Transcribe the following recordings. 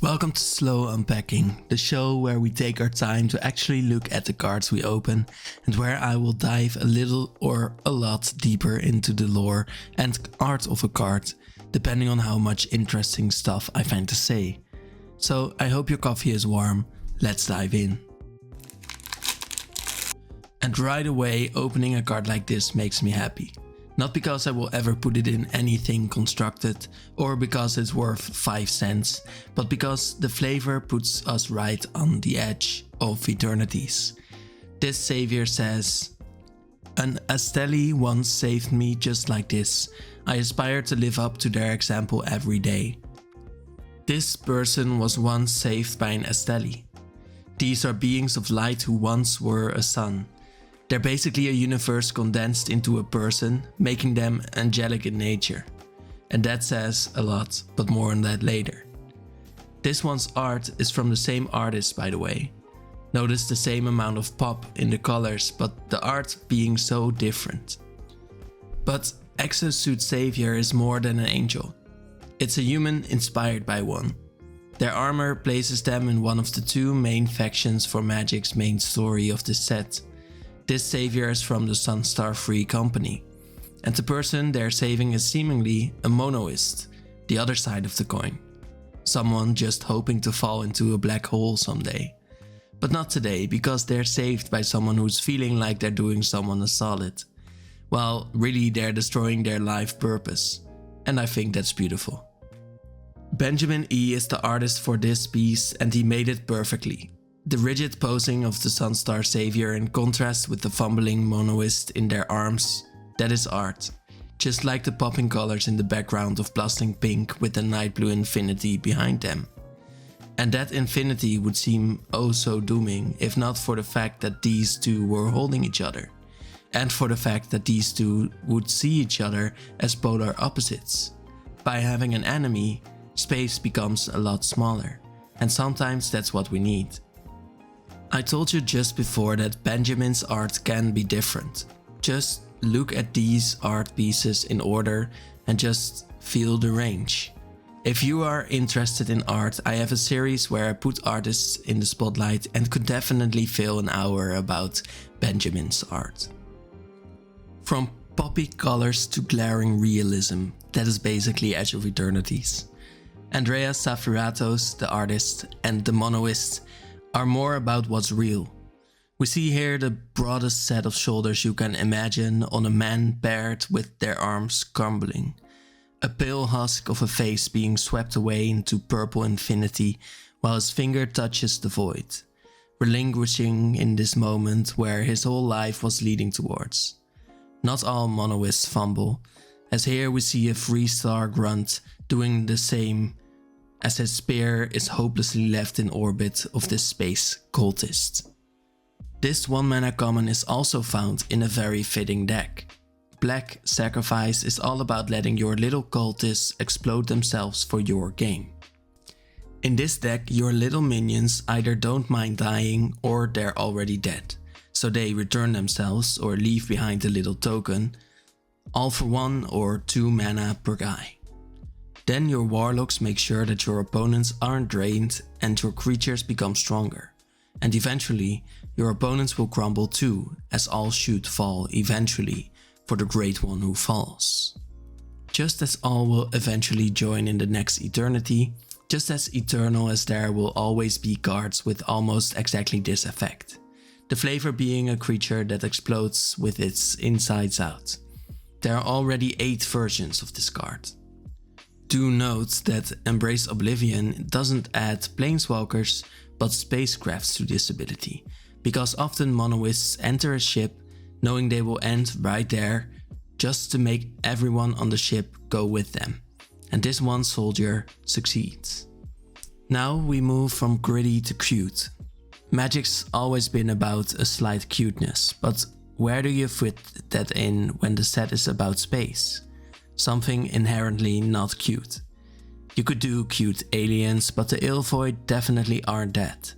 Welcome to Slow Unpacking, the show where we take our time to actually look at the cards we open and where I will dive a little or a lot deeper into the lore and art of a card, depending on how much interesting stuff I find to say. So I hope your coffee is warm, let's dive in. And right away, opening a card like this makes me happy. Not because I will ever put it in anything constructed or because it's worth 5 cents, but because the flavor puts us right on the edge of Eternities. This savior says, "An Asteli once saved me just like this. I aspire to live up to their example every day." This person was once saved by an Asteli. These are beings of light who once were a sun. They're basically a universe condensed into a person, making them angelic in nature. And that says a lot, but more on that later. This one's art is from the same artist, by the way. Notice the same amount of pop in the colors, but the art being so different. But Exosuit Savior is more than an angel. It's a human inspired by one. Their armor places them in one of the two main factions for Magic's main story of this set. This savior is from the Sunstar Free Company, and the person they're saving is seemingly a monoist, the other side of the coin. Someone just hoping to fall into a black hole someday. But not today, because they're saved by someone who's feeling like they're doing someone a solid. While really they're destroying their life purpose, and I think that's beautiful. Benjamin E is the artist for this piece and he made it perfectly. The rigid posing of the Sunstar Savior in contrast with the fumbling monoist in their arms, that is art. Just like the popping colors in the background of blasting pink with the night blue infinity behind them. And that infinity would seem oh so dooming if not for the fact that these two were holding each other. And for the fact that these two would see each other as polar opposites. By having an enemy, space becomes a lot smaller. And sometimes that's what we need. I told you just before that Benjamin's art can be different. Just look at these art pieces in order and just feel the range. If you are interested in art, I have a series where I put artists in the spotlight and could definitely fill an hour about Benjamin's art. From poppy colors to glaring realism, that is basically Edge of Eternities. Andreas Safiratos, the artist, and the monoist are more about what's real. We see here the broadest set of shoulders you can imagine on a man paired with their arms crumbling. A pale husk of a face being swept away into purple infinity while his finger touches the void, relinquishing in this moment where his whole life was leading towards. Not all monoists fumble, as here we see a 3-star grunt doing the same as his spear is hopelessly left in orbit of this space cultist. This 1-mana common is also found in a very fitting deck. Black Sacrifice is all about letting your little cultists explode themselves for your game. In this deck, your little minions either don't mind dying or they're already dead, so they return themselves or leave behind a little token, all for 1 or 2 mana per guy. Then your warlocks make sure that your opponents aren't drained and your creatures become stronger. And eventually, your opponents will crumble too, as all should fall eventually for the great one who falls. Just as all will eventually join in the next eternity, just as eternal as there will always be cards with almost exactly this effect. The flavor being a creature that explodes with its insides out. There are already 8 versions of this card. Do note that Embrace Oblivion doesn't add planeswalkers but spacecrafts to this ability, because often monoists enter a ship knowing they will end right there just to make everyone on the ship go with them, and this one soldier succeeds. Now we move from gritty to cute. Magic's always been about a slight cuteness, but where do you fit that in when the set is about space? Something inherently not cute. You could do cute aliens, but the Ilvoid definitely aren't that.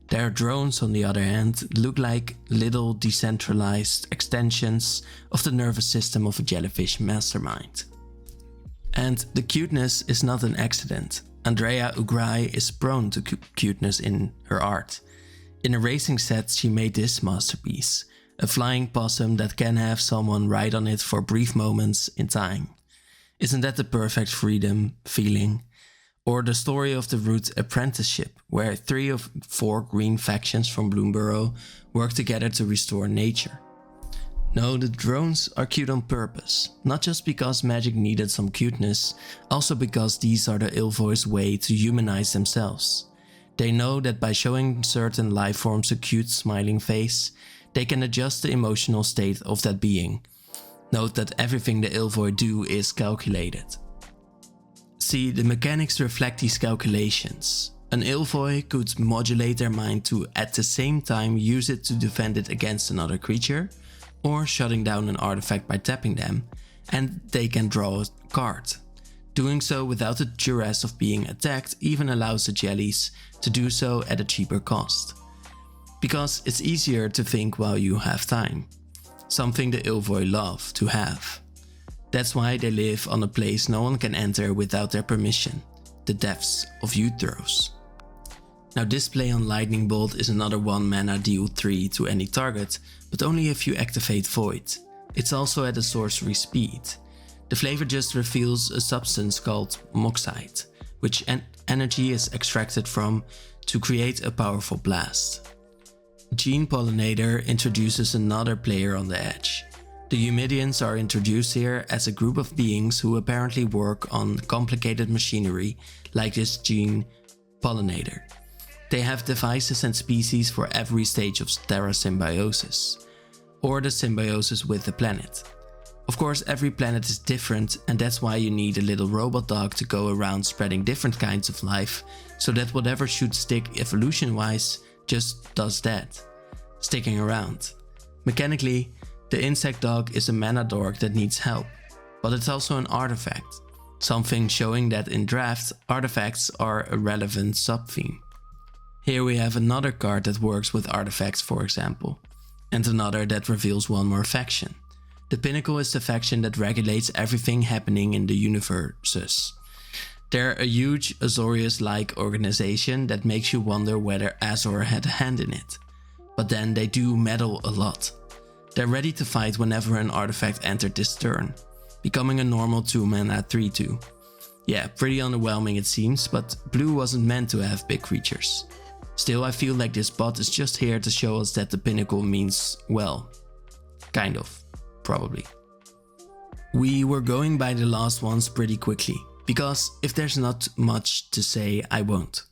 Their drones, on the other hand, look like little decentralized extensions of the nervous system of a jellyfish mastermind. And the cuteness is not an accident. Andrea Ugrai is prone to cuteness in her art. In a racing set, she made this masterpiece, a flying possum that can have someone ride on it for brief moments in time. Isn't that the perfect freedom feeling? Or the story of the Root Apprenticeship, where 3 of 4 green factions from Bloomborough work together to restore nature. No, the drones are cute on purpose, not just because magic needed some cuteness, also because these are the Ilvoi's way to humanize themselves. They know that by showing certain life forms a cute smiling face, they can adjust the emotional state of that being. Note that everything the Ilvoi do is calculated. See, the mechanics reflect these calculations. An Ilvoi could modulate their mind to at the same time use it to defend it against another creature, or shutting down an artifact by tapping them, and they can draw a card. Doing so without the duress of being attacked even allows the jellies to do so at a cheaper cost. Because it's easier to think while you have time. Something the Ilvoi love to have. That's why they live on a place no one can enter without their permission, the depths of Uthros. Now this play on Lightning Bolt is another 1 mana deal 3 to any target, but only if you activate Void. It's also at a sorcery speed. The flavor just reveals a substance called Moxite, which energy is extracted from to create a powerful blast. Gene Pollinator introduces another player on the edge. The Humidians are introduced here as a group of beings who apparently work on complicated machinery like this Gene Pollinator. They have devices and species for every stage of Terra symbiosis, or the symbiosis with the planet. Of course, every planet is different, and that's why you need a little robot dog to go around spreading different kinds of life, so that whatever should stick evolution-wise just does that, sticking around. Mechanically, the insect dog is a mana dork that needs help, but it's also an artifact, something showing that in draft, artifacts are a relevant sub-theme. Here we have another card that works with artifacts, for example, and another that reveals one more faction. The Pinnacle is the faction that regulates everything happening in the universes. They're a huge Azorius-like organization that makes you wonder whether Azor had a hand in it. But then they do meddle a lot. They're ready to fight whenever an artifact entered this turn, becoming a normal 2-mana 3/2. Yeah, pretty underwhelming it seems, but blue wasn't meant to have big creatures. Still, I feel like this bot is just here to show us that the Pinnacle means well. Kind of. Probably. We were going by the last ones pretty quickly, because if there's not much to say, I won't.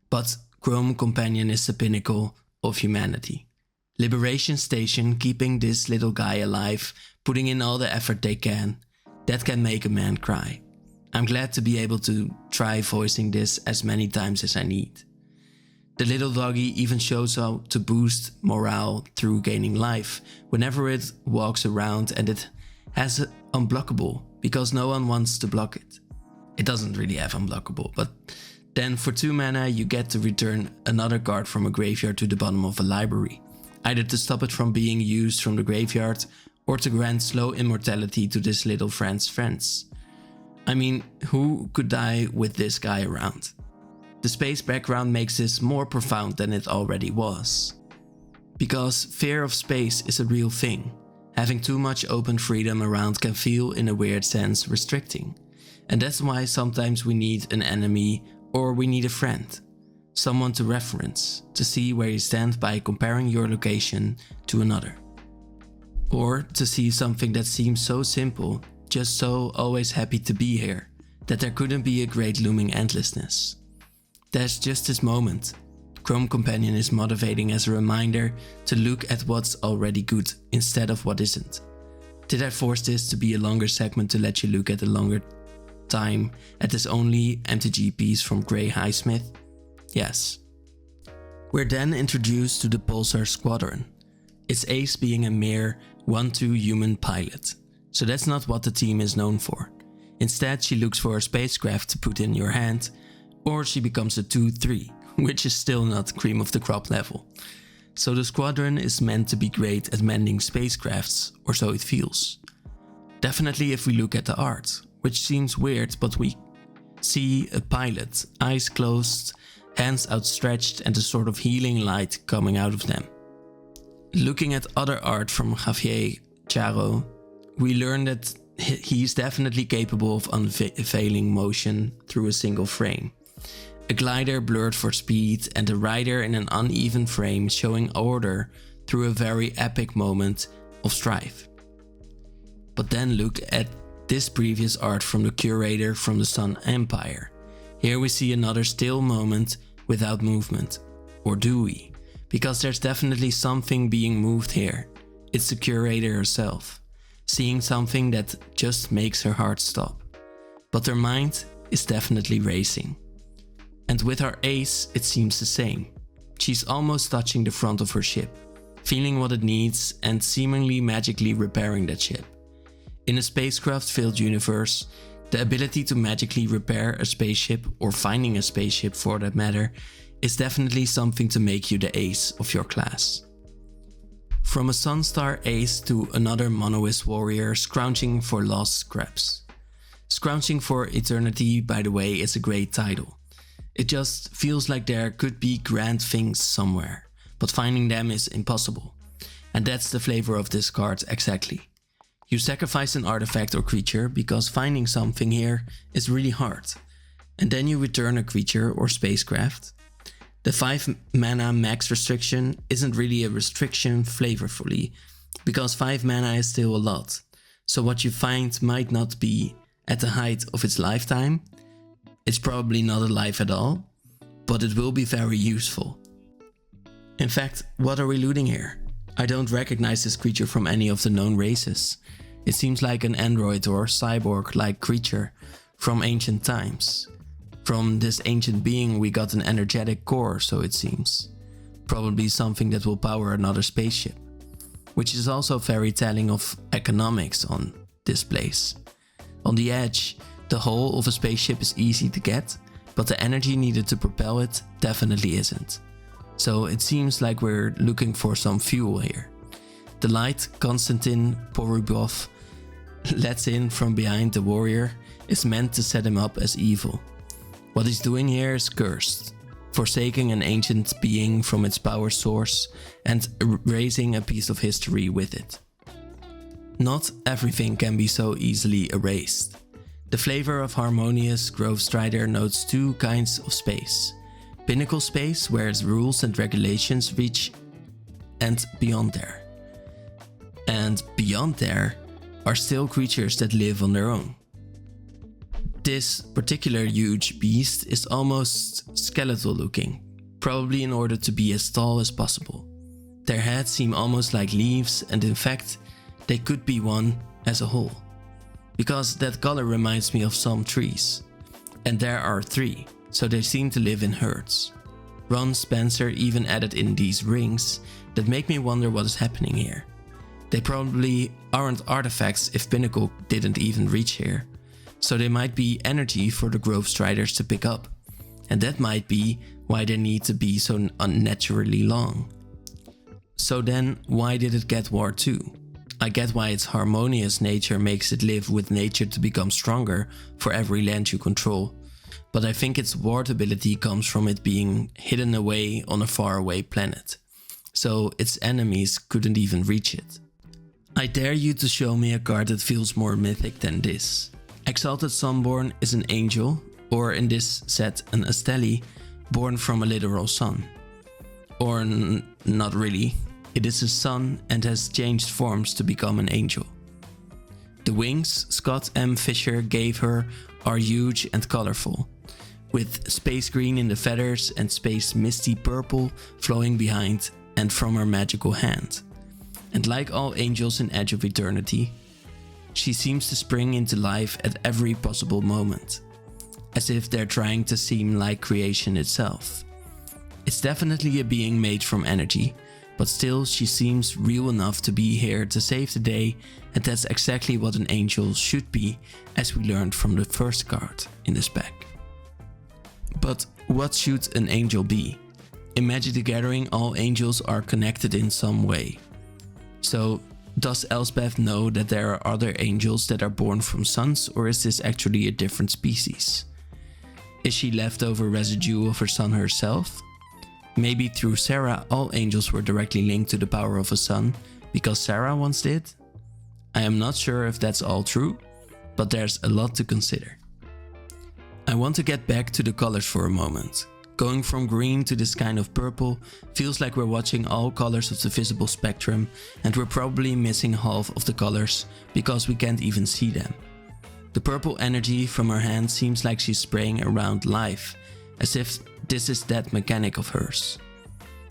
But Chrome Companion is the pinnacle of humanity. Liberation Station keeping this little guy alive, putting in all the effort they can, that can make a man cry. I'm glad to be able to try voicing this as many times as I need. The little doggy even shows how to boost morale through gaining life whenever it walks around, and it has unblockable because no one wants to block it. It doesn't really have unblockable, but then for 2 mana you get to return another card from a graveyard to the bottom of a library, either to stop it from being used from the graveyard or to grant slow immortality to this little friend's friends. I mean, who could die with this guy around? The space background makes this more profound than it already was. Because fear of space is a real thing. Having too much open freedom around can feel, in a weird sense, restricting. And that's why sometimes we need an enemy or we need a friend. Someone to reference, to see where you stand by comparing your location to another. Or to see something that seems so simple, just so always happy to be here, that there couldn't be a great looming endlessness. There's just this moment. Chrome Companion is motivating as a reminder to look at what's already good instead of what isn't. Did I force this to be a longer segment to let you look at a longer time at this only MTG piece from Grey Highsmith? Yes. We're then introduced to the Pulsar Squadron, its ace being a mere 1/2 human pilot. So that's not what the team is known for. Instead, she looks for a spacecraft to put in your hand, or she becomes a 2/3, which is still not cream of the crop level. So the squadron is meant to be great at mending spacecrafts, or so it feels. Definitely if we look at the art, which seems weird, but we see a pilot, eyes closed, hands outstretched, and a sort of healing light coming out of them. Looking at other art from Javier Charo, we learn that he is definitely capable of unveiling motion through a single frame. A glider blurred for speed and a rider in an uneven frame showing order through a very epic moment of strife. But then look at this previous art from the curator from the Sun Empire. Here we see another still moment without movement. Or do we? Because there's definitely something being moved here. It's the curator herself, seeing something that just makes her heart stop. But her mind is definitely racing. And with our ace, it seems the same. She's almost touching the front of her ship, feeling what it needs and seemingly magically repairing that ship. In a spacecraft-filled universe, the ability to magically repair a spaceship, or finding a spaceship for that matter, is definitely something to make you the ace of your class. From a Sunstar ace to another Monoist warrior scrounging for lost scraps. Scrounging for Eternity, by the way, is a great title. It just feels like there could be grand things somewhere, but finding them is impossible. And that's the flavor of this card exactly. You sacrifice an artifact or creature because finding something here is really hard. And then you return a creature or spacecraft. The 5 mana max restriction isn't really a restriction flavorfully, because 5 mana is still a lot. So what you find might not be at the height of its lifetime. It's probably not alive at all, but it will be very useful. In fact, what are we looting here? I don't recognize this creature from any of the known races. It seems like an android or cyborg-like creature from ancient times. From this ancient being we got an energetic core, so it seems. Probably something that will power another spaceship. Which is also very telling of economics on this place. On the edge, the hull of a spaceship is easy to get, but the energy needed to propel it definitely isn't. So it seems like we're looking for some fuel here. The light Konstantin Porubov lets in from behind the warrior is meant to set him up as evil. What he's doing here is cursed, forsaking an ancient being from its power source and erasing a piece of history with it. Not everything can be so easily erased. The flavor of Harmonious Grove Strider notes 2 kinds of space. Pinnacle space, where its rules and regulations reach, and beyond there. And beyond there are still creatures that live on their own. This particular huge beast is almost skeletal looking, probably in order to be as tall as possible. Their heads seem almost like leaves, and in fact, they could be one as a whole. Because that color reminds me of some trees. And there are 3, so they seem to live in herds. Ron Spencer even added in these rings that make me wonder what is happening here. They probably aren't artifacts if Pinnacle didn't even reach here. So they might be energy for the Grove Striders to pick up. And that might be why they need to be so unnaturally long. So then, why did it get War 2? I get why its harmonious nature makes it live with nature to become stronger for every land you control. But I think its ward ability comes from it being hidden away on a faraway planet. So its enemies couldn't even reach it. I dare you to show me a card that feels more mythic than this. Exalted Sunborn is an angel, or in this set an Asteli, born from a literal sun. Or not really. It is a sun and has changed forms to become an angel. The wings Scott M. Fisher gave her are huge and colorful, with space green in the feathers and space misty purple flowing behind and from her magical hand. And like all angels in Edge of Eternity, she seems to spring into life at every possible moment, as if they're trying to seem like creation itself. It's definitely a being made from energy, but still she seems real enough to be here to save the day, and that's exactly what an angel should be, as we learned from the first card in this pack. But what should an angel be? In Magic the Gathering, all angels are connected in some way. So, does Elspeth know that there are other angels that are born from suns, or is this actually a different species? Is she leftover residue of her sun herself? Maybe through Sarah all angels were directly linked to the power of a sun, because Sarah once did? I am not sure if that's all true, but there's a lot to consider. I want to get back to the colors for a moment. Going from green to this kind of purple feels like we're watching all colors of the visible spectrum, and we're probably missing half of the colors because we can't even see them. The purple energy from her hand seems like she's spraying around life, as if this is that mechanic of hers.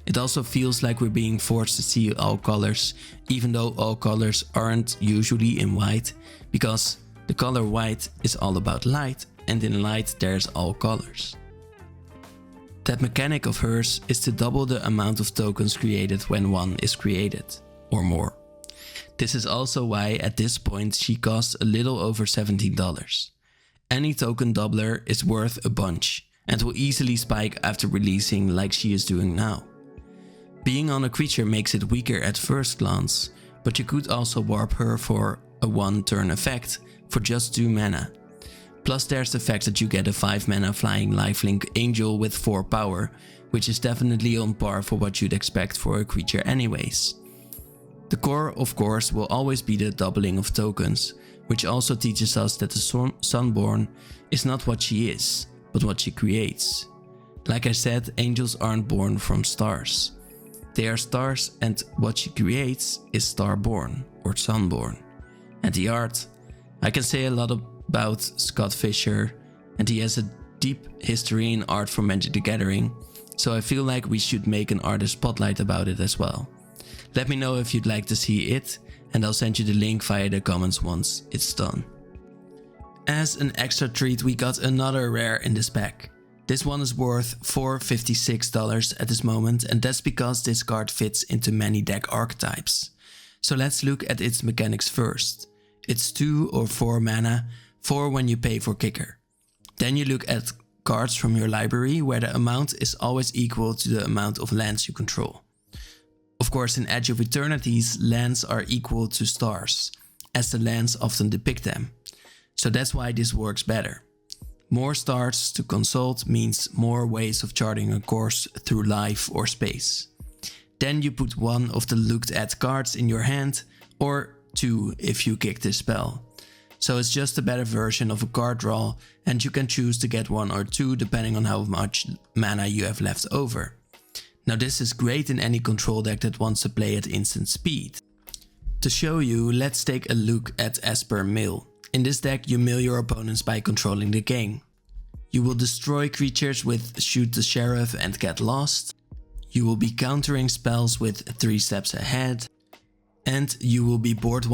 It also feels like we're being forced to see all colors, even though all colors aren't usually in white, because the color white is all about light, and in light there's all colors. That mechanic of hers is to double the amount of tokens created when one is created, or more. This is also why at this point she costs a little over $17. Any token doubler is worth a bunch, and will easily spike after releasing like she is doing now. Being on a creature makes it weaker at first glance, but you could also warp her for a 1-turn effect for just 2 mana. Plus there's the fact that you get a 5 mana flying lifelink angel with 4 power, which is definitely on par for what you'd expect for a creature anyways. The core of course will always be the doubling of tokens, which also teaches us that the Sunborn is not what she is, but what she creates. Like I said, angels aren't born from stars. They are stars, and what she creates is starborn or sunborn. And the art, I can say a lot about Scott Fisher, and he has a deep history in art from Magic the Gathering, so I feel like we should make an artist spotlight about it as well. Let me know if you'd like to see it, and I'll send you the link via the comments once it's done. As an extra treat, we got another rare in this pack. This one is worth $456 at this moment, and that's because this card fits into many deck archetypes. So let's look at its mechanics first. It's 2 or 4 mana, 4 when you pay for kicker. Then you look at cards from your library where the amount is always equal to the amount of lands you control. Of course, in Edge of Eternities, lands are equal to stars, as the lands often depict them. So that's why this works better. More stars to consult means more ways of charting a course through life or space. Then you put one of the looked at cards in your hand, or 2 if you kick this spell. So it's just a better version of a card draw, and you can choose to get 1 or 2 depending on how much mana you have left over. Now this is great in any control deck that wants to play at instant speed. To show you, let's take a look at Esper Mill. In this deck you mill your opponents by controlling the king. You will destroy creatures with Shoot the Sheriff and Get Lost. You will be countering spells with 3 steps ahead. And you will be board